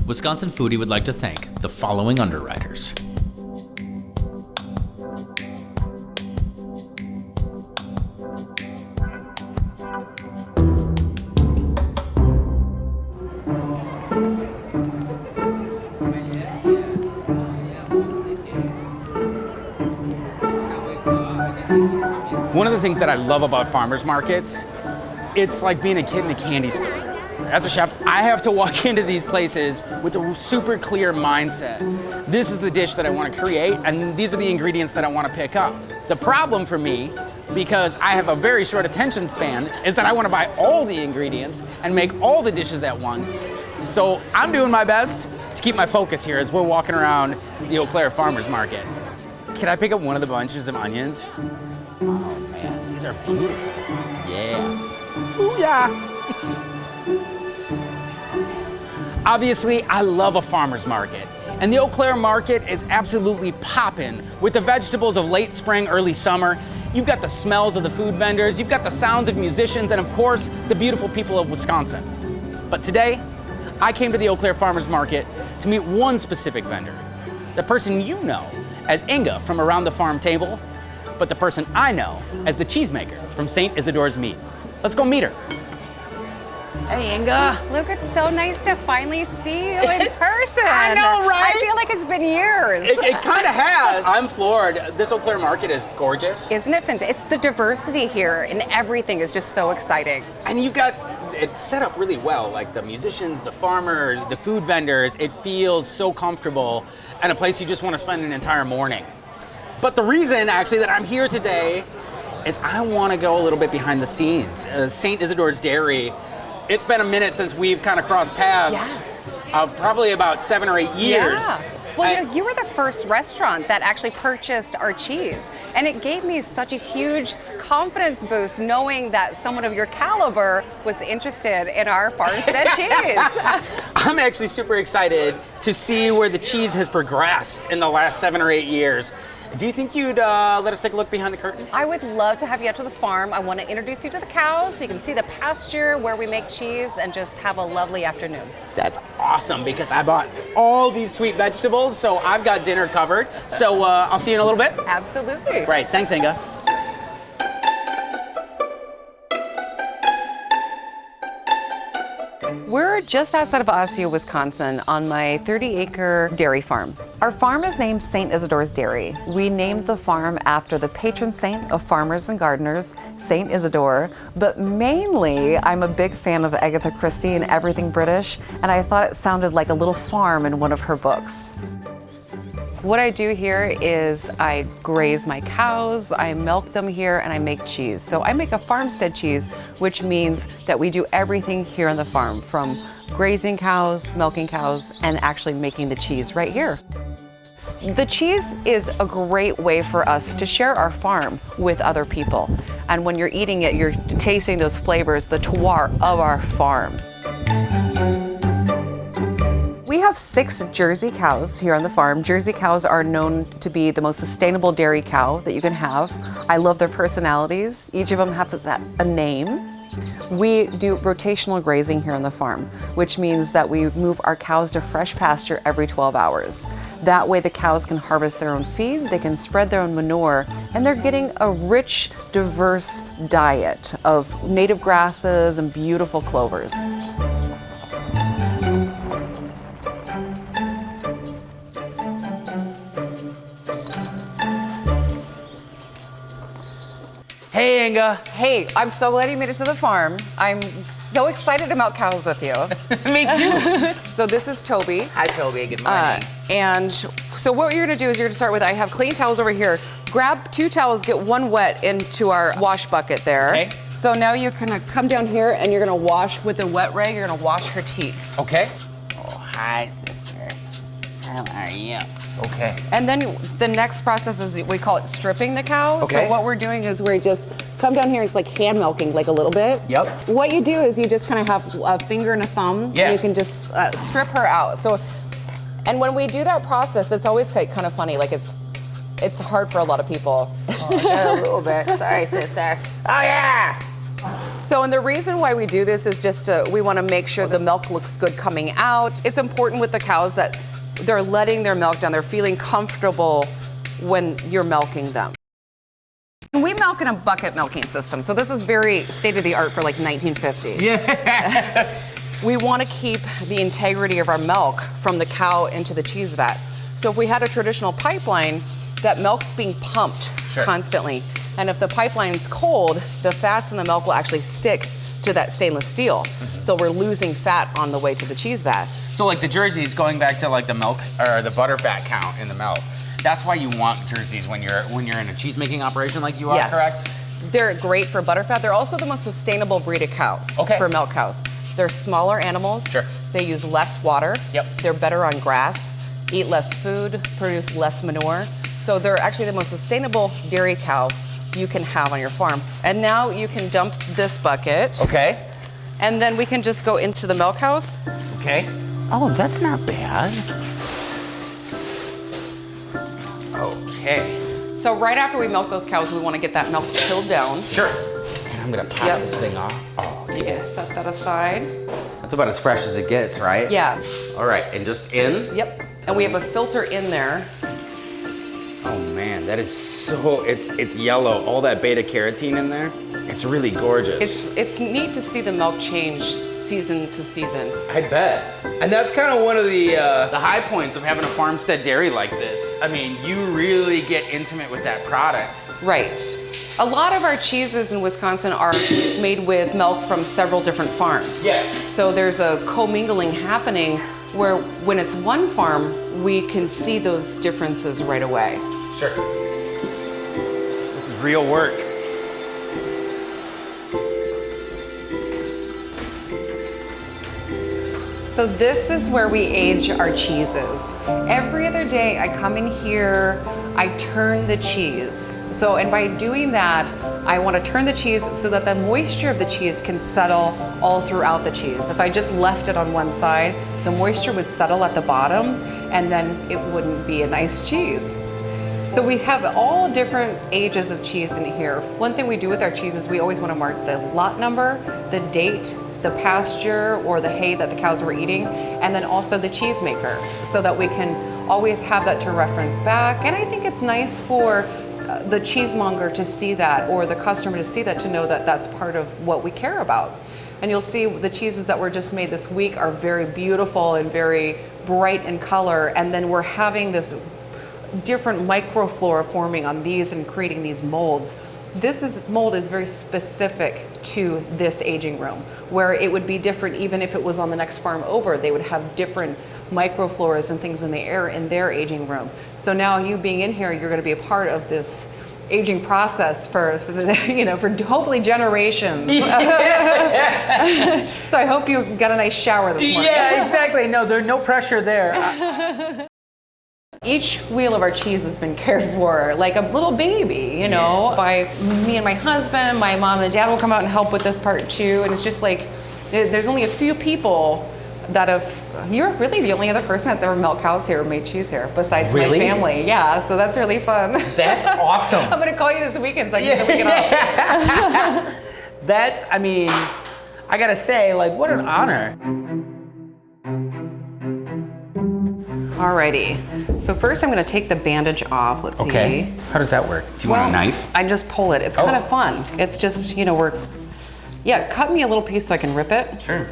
Wisconsin Foodie would like to thank the following underwriters. One of the things that I love about farmers markets, it's like being a kid in a candy store. As a chef, I have to walk into these places with a super clear mindset. This is the dish that I want to create, and these are the ingredients that I want to pick up. The problem for me, because I have a very short attention span, is that I want to buy all the ingredients and make all the dishes at once. So I'm doing my best to keep my focus here as we're walking around the Eau Claire Farmers Market. Can I pick up one of the bunches of onions? Oh man, these are beautiful. Yeah. Ooh, yeah. Obviously, I love a farmer's market. And the Eau Claire market is absolutely poppin' with the vegetables of late spring, early summer. You've got the smells of the food vendors, you've got the sounds of musicians, and of course, the beautiful people of Wisconsin. But today, I came to the Eau Claire Farmers Market to meet one specific vendor. The person you know as Inga from Around the Farm Table, but the person I know as the cheesemaker from St. Isidore's Meat. Let's go meet her. Hey, Inga. Luke, it's so nice to finally see you in person. I know, right? I feel like it's been years. It kind of has. I'm floored. This Eau Claire market is gorgeous. Isn't it fantastic? It's the diversity here, and everything is just so exciting. And you've got it set up really well, like the musicians, the farmers, the food vendors. It feels so comfortable and a place you just want to spend an entire morning. But the reason, actually, that I'm here today is I want to go a little bit behind the scenes. St. Isidore's Dairy, it's been a minute since we've kind of crossed paths. Yes. Probably about 7 or 8 years. Yeah. Well, you were the first restaurant that actually purchased our cheese, and it gave me such a huge confidence boost knowing that someone of your caliber was interested in our farmstead cheese. I'm actually super excited to see where the cheese has progressed in the last 7 or 8 years. Do you think you'd let us take a look behind the curtain? I would love to have you out to the farm. I want to introduce you to the cows so you can see the pasture where we make cheese and just have a lovely afternoon. That's awesome, because I bought all these sweet vegetables, so I've got dinner covered. So I'll see you in a little bit. Absolutely. Right, thanks, Inga. We're just outside of Osseo, Wisconsin, on my 30-acre dairy farm. Our farm is named St. Isidore's Dairy. We named the farm after the patron saint of farmers and gardeners, St. Isidore, but mainly I'm a big fan of Agatha Christie and everything British, and I thought it sounded like a little farm in one of her books. What I do here is I graze my cows, I milk them here, and I make cheese. So I make a farmstead cheese, which means that we do everything here on the farm, from grazing cows, milking cows, and actually making the cheese right here. The cheese is a great way for us to share our farm with other people. And when you're eating it, you're tasting those flavors, the terroir of our farm. We have 6 Jersey cows here on the farm. Jersey cows are known to be the most sustainable dairy cow that you can have. I love their personalities. Each of them has a name. We do rotational grazing here on the farm, which means that we move our cows to fresh pasture every 12 hours. That way the cows can harvest their own feed, they can spread their own manure, and they're getting a rich, diverse diet of native grasses and beautiful clovers. Hey, Inga. Hey, I'm so glad you made it to the farm. I'm so excited to milk cows with you. Me too. So this is Toby. Hi, Toby. Good morning. And so what you're gonna do is you're gonna start with, I have clean towels over here. Grab 2 towels, get 1 wet into our wash bucket there. Okay. So now you're gonna come down here and you're gonna wash with the wet rag, you're gonna wash her teats. Okay. Oh, hi, sister. How are you? Okay. And then the next process is, we call it stripping the cow. Okay. So what we're doing is we just come down here, it's like hand milking, like a little bit. Yep. What you do is you just kind of have a finger and a thumb, Yeah. and you can just strip her out. So, and when we do that process, it's always kind of funny. Like it's hard for a lot of people. Oh, a little bit. Sorry, sister. Oh yeah. So, and the reason why we do this is just we want to make sure the milk looks good coming out. It's important with the cows that they're letting their milk down. They're feeling comfortable when you're milking them. We milk in a bucket milking system, so this is very state-of-the-art for like 1950. Yeah. We want to keep the integrity of our milk from the cow into the cheese vat. So if we had a traditional pipeline, that milk's being pumped constantly. And if the pipeline's cold, the fats in the milk will actually stick to that stainless steel. So we're losing fat on the way to the cheese vat. So like the jerseys, going back to like the milk or the butter fat count in the milk, that's why you want jerseys when you're in a cheese making operation like you are, correct? They're great for butterfat. They're also the most sustainable breed of cows for milk cows. They're smaller animals. They use less water. They're better on grass, eat less food, produce less manure. So they're actually the most sustainable dairy cow you can have on your farm. And now you can dump this bucket. And then we can just go into the milk house. Oh, that's not bad. So right after we milk those cows, we want to get that milk chilled down. And I'm gonna pop this thing off. Oh, You can set that aside. That's about as fresh as it gets, right? All right, and just in? And we have a filter in there. Oh man, that is so, it's yellow. All that beta carotene in there. It's really gorgeous. It's neat to see the milk change season to season. I bet. And that's kind of one of the high points of having a farmstead dairy like this. I mean, you really get intimate with that product. Right. A lot of our cheeses in Wisconsin are made with milk from several different farms. So there's a commingling happening where when it's one farm, we can see those differences right away. This is real work. So this is where we age our cheeses. Every other day I come in here, I turn the cheese. So, and by doing that, I want to turn the cheese so that the moisture of the cheese can settle all throughout the cheese. If I just left it on one side, the moisture would settle at the bottom and then it wouldn't be a nice cheese. So we have all different ages of cheese in here. One thing we do with our cheese is we always want to mark the lot number, the date, the pasture or the hay that the cows were eating, and then also the cheesemaker, so that we can always have that to reference back. And I think it's nice for the cheesemonger to see that, or the customer to see that, to know that that's part of what we care about. And you'll see the cheeses that were just made this week are very beautiful and very bright in color, and then we're having this different microflora forming on these and creating these molds. This mold is very specific to this aging room, where it would be different even if it was on the next farm over. They would have different microfloras and things in the air in their aging room. So now you being in here, you're going to be a part of this aging process for hopefully generations. So I hope you got a nice shower this morning. Yeah, exactly. No, there's no pressure there. Each wheel of our cheese has been cared for like a little baby, you know, by me and my husband. My mom and dad will come out and help with this part too. And it's just like, there's only a few people that you're really the only other person that's ever milked cows here or made cheese here besides my family. Yeah, so that's really fun. That's awesome. I'm gonna call you this weekend so I can get the weekend off. I mean, I gotta say, like, what an honor. Alrighty, so first I'm gonna take the bandage off. Let's see. How does that work? Do you want a knife? I just pull it. It's kind of fun. It's just, cut me a little piece so I can rip it. Sure.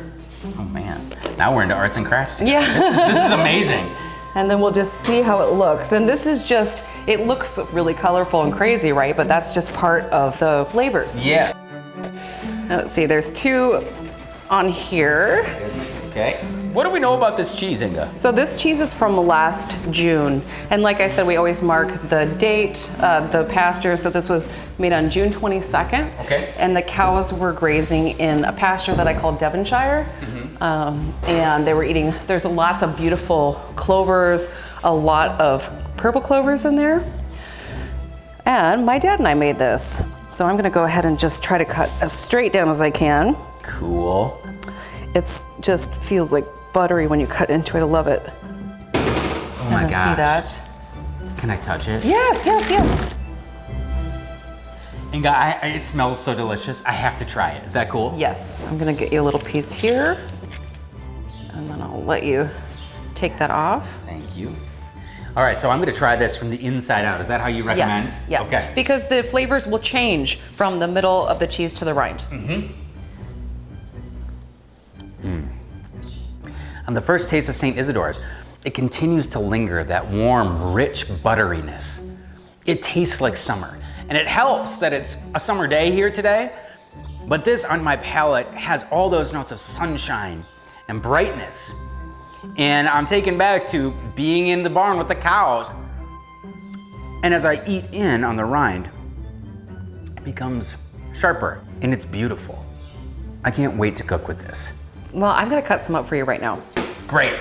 Oh man, now we're into arts and crafts. Yeah. This is amazing. And then we'll just see how it looks. And this is just, it looks really colorful and crazy, right? But that's just part of the flavors. Yeah. Now, let's see, there's two on here. Okay. What do we know about this cheese, Inga? So this cheese is from last June. And like I said, we always mark the date, the pasture. So this was made on June 22nd. Okay. And the cows were grazing in a pasture that I call Devonshire. And they were eating, there's lots of beautiful clovers, a lot of purple clovers in there. And my dad and I made this. So I'm gonna go ahead and just try to cut as straight down as I can. Cool. It's just feels like buttery when you cut into it. I love it. Oh my gosh. See that? Can I touch it? Yes, yes, yes. Inga, it smells so delicious. I have to try it. Is that cool? Yes, I'm gonna get you a little piece here, and then I'll let you take that off. Thank you. All right, so I'm gonna try this from the inside out. Is that how you recommend? Yes, yes. Okay. Because the flavors will change from the middle of the cheese to the rind. On the first taste of St. Isidore's, it continues to linger, that warm, rich butteriness. It tastes like summer. And it helps that it's a summer day here today, but this on my palate has all those notes of sunshine and brightness. And I'm taken back to being in the barn with the cows. And as I eat in on the rind, it becomes sharper and it's beautiful. I can't wait to cook with this. Well, I'm gonna cut some up for you right now. Great.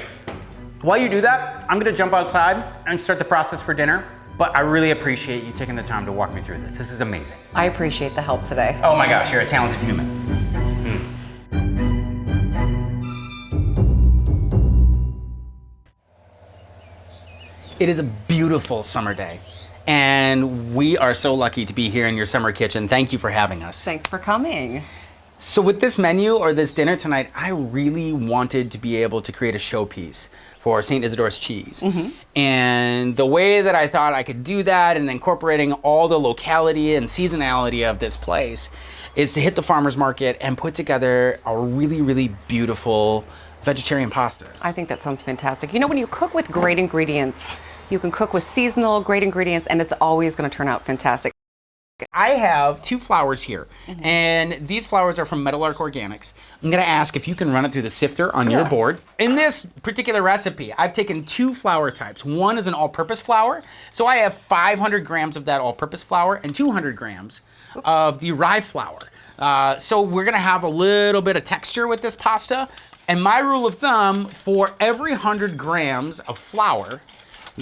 While you do that, I'm gonna jump outside and start the process for dinner. But I really appreciate you taking the time to walk me through this. This is amazing. I appreciate the help today. Oh my gosh, you're a talented human. It is a beautiful summer day, and we are so lucky to be here in your summer kitchen. Thank you for having us. Thanks for coming. So with this menu or this dinner tonight, I really wanted to be able to create a showpiece for St. Isidore's cheese. And the way that I thought I could do that and incorporating all the locality and seasonality of this place is to hit the farmer's market and put together a really, really beautiful vegetarian pasta. I think that sounds fantastic. You know, when you cook with great ingredients, you can cook with seasonal great ingredients and it's always gonna turn out fantastic. I have 2 flours here, and these flours are from Meadowlark Organics. I'm gonna ask if you can run it through the sifter on your board. In this particular recipe, I've taken 2 flour types. One is an all-purpose flour, so I have 500 grams of that all-purpose flour and 200 grams of the rye flour. So we're gonna have a little bit of texture with this pasta, and my rule of thumb, for every 100 grams of flour,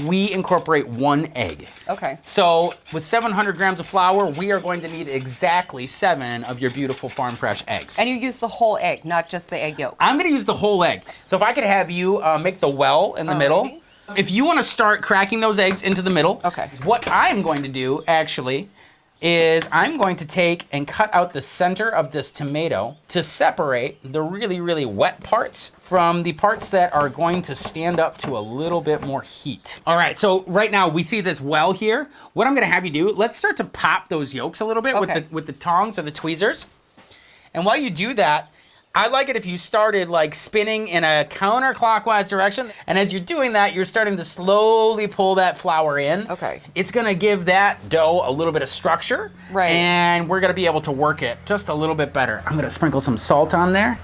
we incorporate 1 egg. Okay. So with 700 grams of flour, we are going to need exactly 7 of your beautiful farm fresh eggs. And you use the whole egg, not just the egg yolk. I'm gonna use the whole egg. So if I could have you make the well in the middle. If you wanna start cracking those eggs into the middle, Okay. what I'm going to do actually is I'm going to take and cut out the center of this tomato to separate the really, really wet parts from the parts that are going to stand up to a little bit more heat. All right, so right now we see this well here. What I'm gonna have you do, let's start to pop those yolks a little bit with the tongs or the tweezers. And while you do that, I like it if you started like spinning in a counterclockwise direction. And as you're doing that, you're starting to slowly pull that flour in. Okay. It's gonna give that dough a little bit of structure. Right. And we're gonna be able to work it just a little bit better. I'm gonna sprinkle some salt on there.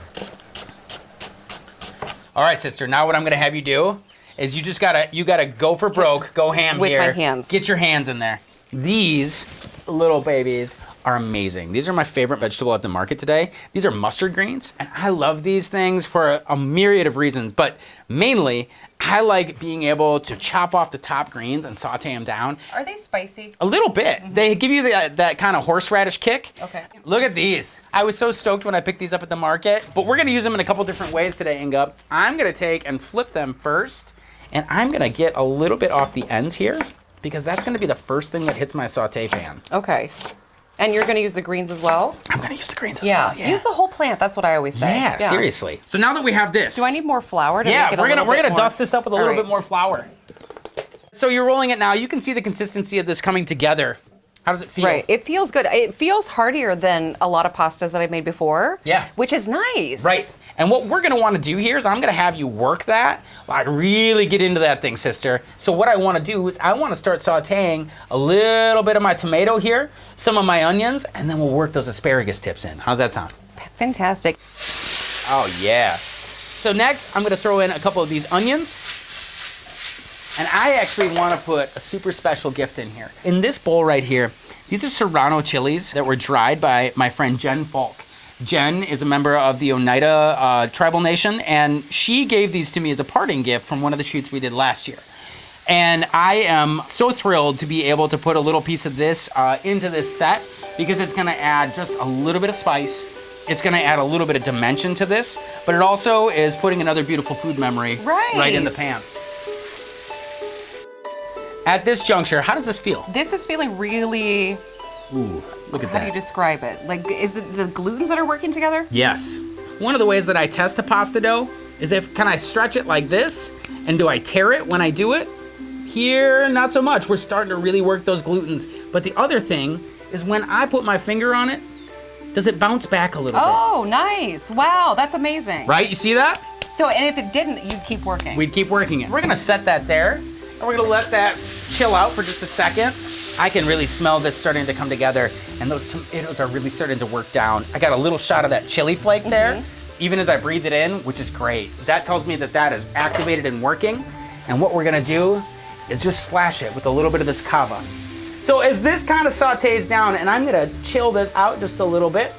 All right, sister, now what I'm gonna have you do is you gotta go for broke, go ham With here. my hands. Get your hands in there. These little babies are amazing. These are my favorite vegetable at the market today. These are mustard greens, and I love these things for a myriad of reasons, but mainly, I like being able to chop off the top greens and saute them down. Are they spicy? A little bit. They give you that kind of horseradish kick. Okay. Look at these. I was so stoked when I picked these up at the market, but we're gonna use them in a couple different ways today, Inga. I'm gonna take and flip them first, and I'm gonna get a little bit off the ends here, because that's gonna be the first thing that hits my saute pan. Okay. And you're gonna use the greens as well? I'm gonna use the greens as well. Yeah. Use the whole plant, that's what I always say. Yeah, seriously. So now that we have this. Do I need more flour to make it a we're little gonna bit more? dust this up with a little All right. bit more flour. So you're rolling it now. You can see the consistency of this coming together. How does it feel? Right, it feels good. It feels heartier than a lot of pastas that I've made before. Yeah. Which is nice. Right. And what we're gonna wanna do here is I'm gonna have you work that. Like really get into that thing, sister. So what I wanna do is I wanna start sauteing a little bit of my tomato here, some of my onions, and then we'll work those asparagus tips in. How's that sound? Fantastic. Oh yeah. So next, I'm gonna throw in a couple of these onions. And I actually wanna put a super special gift in here. In this bowl right here, these are Serrano chilies that were dried by my friend Jen Falk. Jen is a member of the Oneida tribal nation, and she gave these to me as a parting gift from one of the shoots we did last year. And I am so thrilled to be able to put a little piece of this into this set, because it's gonna add just a little bit of spice. It's gonna add a little bit of dimension to this, but it also is putting another beautiful food memory right in the pan. At this juncture, how does this feel? This is feeling really Look at How that. do you describe it? Like, is it the glutens that are working together? Yes. One of the ways that I test the pasta dough is can I stretch it like this? And do I tear it when I do it? Here, not so much. We're starting to really work those glutens. But the other thing is when I put my finger on it, does it bounce back a little Oh, nice. Wow, that's amazing. bit? Right, you see that? So, and if it didn't, you'd keep working. We'd keep working it. We're gonna set that there, and we're gonna let that chill out for just a second. I can really smell this starting to come together, and those tomatoes are really starting to work down. I got a little shot of that chili flake there, even as I breathe it in, which is great. That tells me that that is activated and working, and what we're gonna do is just splash it with a little bit of this cava. So as this kind of sautés down, and I'm gonna chill this out just a little bit,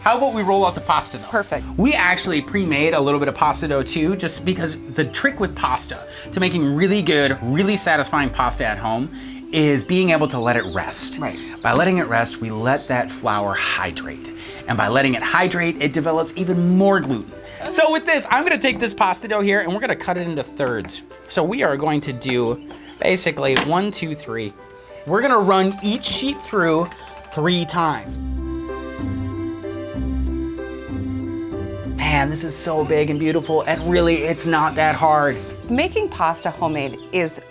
how about we roll out the pasta dough? Perfect. We actually pre-made a little bit of pasta dough too, just because the trick with pasta to making really good, really satisfying pasta at home is being able to let it rest. Right. By letting it rest, we let that flour hydrate. And by letting it hydrate, it develops even more gluten. So with this, I'm gonna take this pasta dough here and we're gonna cut it into thirds. So we are going to do basically 1, 2, 3. We're gonna run each sheet through 3 times. Man, this is so big and beautiful, and really, it's not that hard. Making pasta homemade is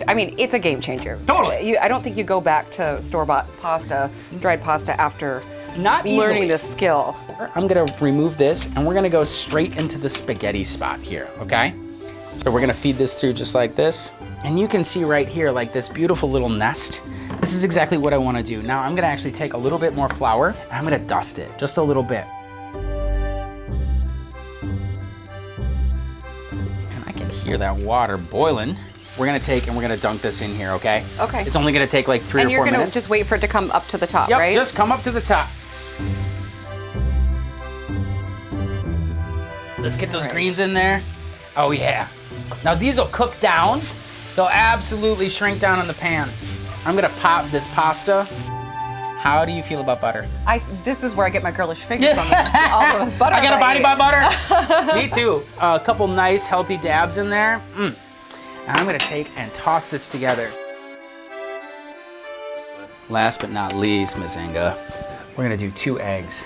I mean, it's a game changer. Totally. I don't think you go back to store-bought pasta, dried pasta after Not easily. learning this skill. I'm gonna remove this, and we're gonna go straight into the spaghetti spot here, okay? So we're gonna feed this through just like this. And you can see right here, like this beautiful little nest. This is exactly what I wanna do. Now I'm gonna actually take a little bit more flour, and I'm gonna dust it, just a little bit. And I can hear that water boiling. We're gonna take and we're gonna dunk this in here, okay? Okay. It's only gonna take like 3 or 4 And you're minutes. gonna just wait for it to come up to the top, Yep, right? just come up to the top. Let's get those Right. greens in there. Oh yeah. Now these will cook down. They'll absolutely shrink down in the pan. I'm gonna pop this pasta. How do you feel about butter? This is where I get my girlish finger from. All the butter I got a body by eat. butter. Me too. A couple nice healthy dabs in there. And I'm gonna take and toss this together. Last but not least, Miss Inga, we're gonna do 2 eggs.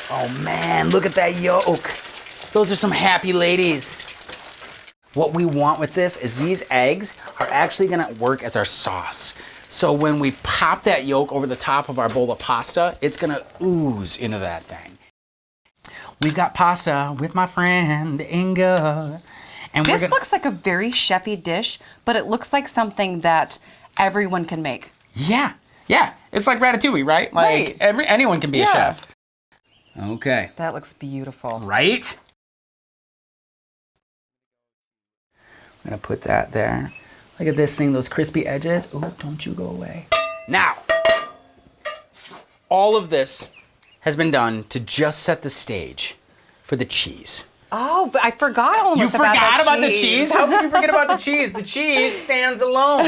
Oh man, look at that yolk. Those are some happy ladies. What we want with this is these eggs are actually gonna work as our sauce. So when we pop that yolk over the top of our bowl of pasta, it's gonna ooze into that thing. We've got pasta with my friend Inga. And This looks like a very chefy dish, but it looks like something that everyone can make. Yeah, it's like ratatouille, right? Like Right. anyone can be a Yeah. chef. Okay, That looks beautiful. right? I'm gonna put that there. Look at this thing, those crispy edges. Oh, don't you go away. Now, all of this has been done to just set the stage for the cheese. Oh, but I forgot almost You about forgot the about the cheese? How could you forget about the cheese? The cheese stands alone.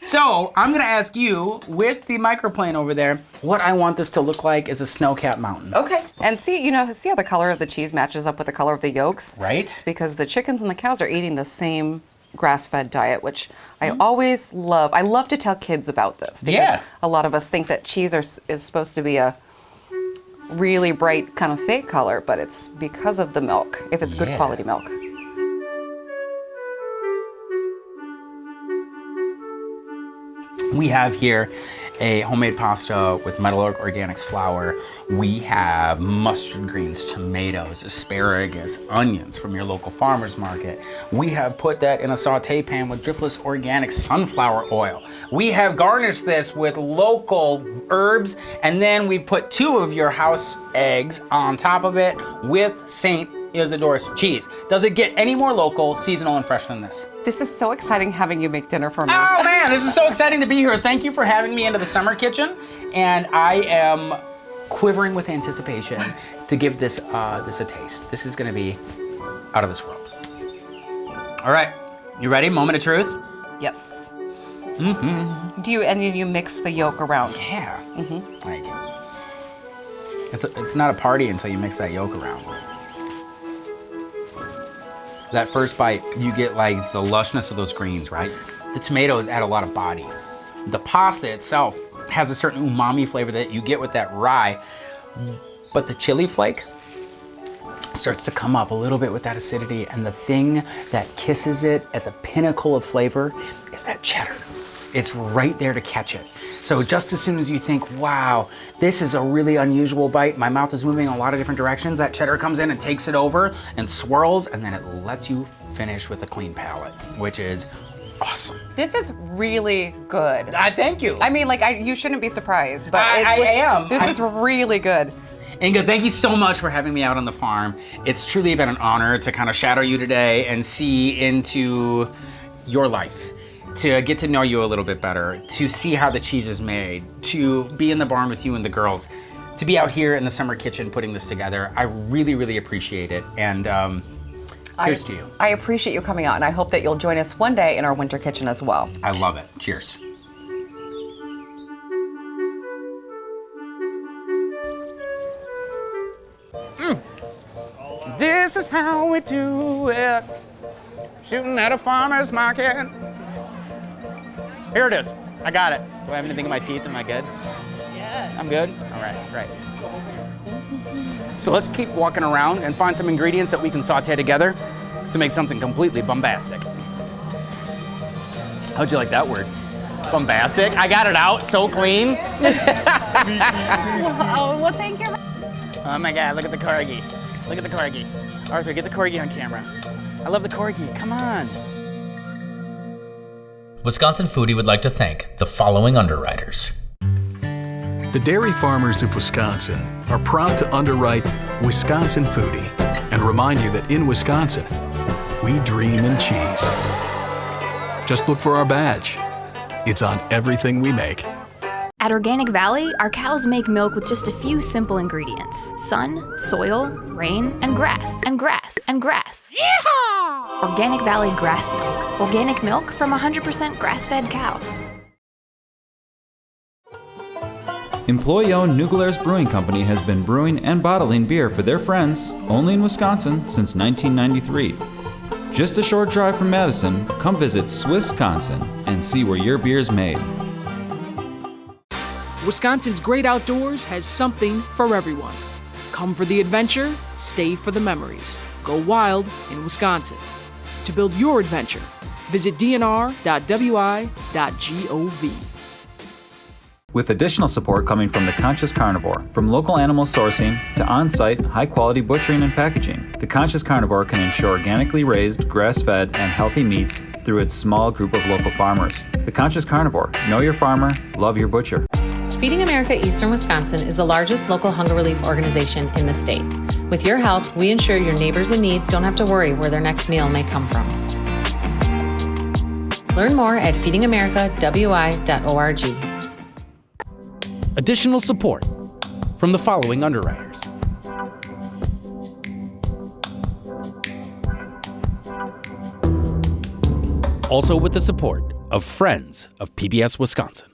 So I'm gonna ask you, with the microplane over there, what I want this to look like is a snow-capped mountain. Okay. And see how the color of the cheese matches up with the color of the yolks? Right. It's because the chickens and the cows are eating the same grass-fed diet, which I always love. I love to tell kids about this because Yeah. a lot of us think that cheese is supposed to be a really bright kind of fake color, but it's because of the milk, if it's good Yeah. quality milk. We have here a homemade pasta with Metalurg Organics flour. We have mustard greens, tomatoes, asparagus, onions from your local farmer's market. We have put that in a saute pan with driftless organic sunflower oil. We have garnished this with local herbs, and then we put 2 of your house eggs on top of it with St. Isidore's cheese. Does it get any more local, seasonal, and fresh than this? This is so exciting having you make dinner for me. Oh man, this is so exciting to be here. Thank you for having me into the summer kitchen. And I am quivering with anticipation to give this a taste. This is gonna be out of this world. All right, you ready? Moment of truth? Yes. Mm-hmm. And you mix the yolk around? Yeah. Like, it's not a party until you mix that yolk around. That first bite, you get like the lushness of those greens, right? The tomatoes add a lot of body. The pasta itself has a certain umami flavor that you get with that rye, but the chili flake starts to come up a little bit with that acidity, and the thing that kisses it at the pinnacle of flavor is that cheddar. It's right there to catch it. So just as soon as you think, wow, this is a really unusual bite, my mouth is moving in a lot of different directions, that cheddar comes in and takes it over and swirls, and then it lets you finish with a clean palate, which is awesome. This is really good. Thank you. I mean, like, you shouldn't be surprised, but I am. This is really good. Inga, thank you so much for having me out on the farm. It's truly been an honor to kind of shadow you today and see into your life, to get to know you a little bit better, to see how the cheese is made, to be in the barn with you and the girls, to be out here in the summer kitchen putting this together. I really, really appreciate it. And here's to you. I appreciate you coming out, and I hope that you'll join us one day in our winter kitchen as well. I love it. Cheers. This is how we do it. Shooting at a farmer's market. Here it is. I got it. Do I have anything in my teeth? Am I good? Yeah. I'm good? All right, great. So let's keep walking around and find some ingredients that we can saute together to make something completely bombastic. How'd you like that word? Bombastic? I got it out so clean. Well, thank you. Oh my God, look at the corgi. Look at the corgi. Arthur, get the corgi on camera. I love the corgi, come on. Wisconsin Foodie would like to thank the following underwriters. The dairy farmers of Wisconsin are proud to underwrite Wisconsin Foodie and remind you that in Wisconsin, we dream in cheese. Just look for our badge. It's on everything we make. At Organic Valley, our cows make milk with just a few simple ingredients: sun, soil, rain, and grass, and grass, and grass. Yeehaw! Organic Valley grass milk. Organic milk from 100% grass-fed cows. Employee-owned New Glarus Brewing Company has been brewing and bottling beer for their friends only in Wisconsin since 1993. Just a short drive from Madison, come visit Swissconsin and see where your beer's made. Wisconsin's great outdoors has something for everyone. Come for the adventure, stay for the memories. Go wild in Wisconsin. To build your adventure, visit dnr.wi.gov. With additional support coming from The Conscious Carnivore, from local animal sourcing to on-site, high-quality butchering and packaging, The Conscious Carnivore can ensure organically raised, grass-fed, and healthy meats through its small group of local farmers. The Conscious Carnivore. Know your farmer, love your butcher. Feeding America Eastern Wisconsin is the largest local hunger relief organization in the state. With your help, we ensure your neighbors in need don't have to worry where their next meal may come from. Learn more at feedingamericawi.org. Additional support from the following underwriters. Also with the support of Friends of PBS Wisconsin.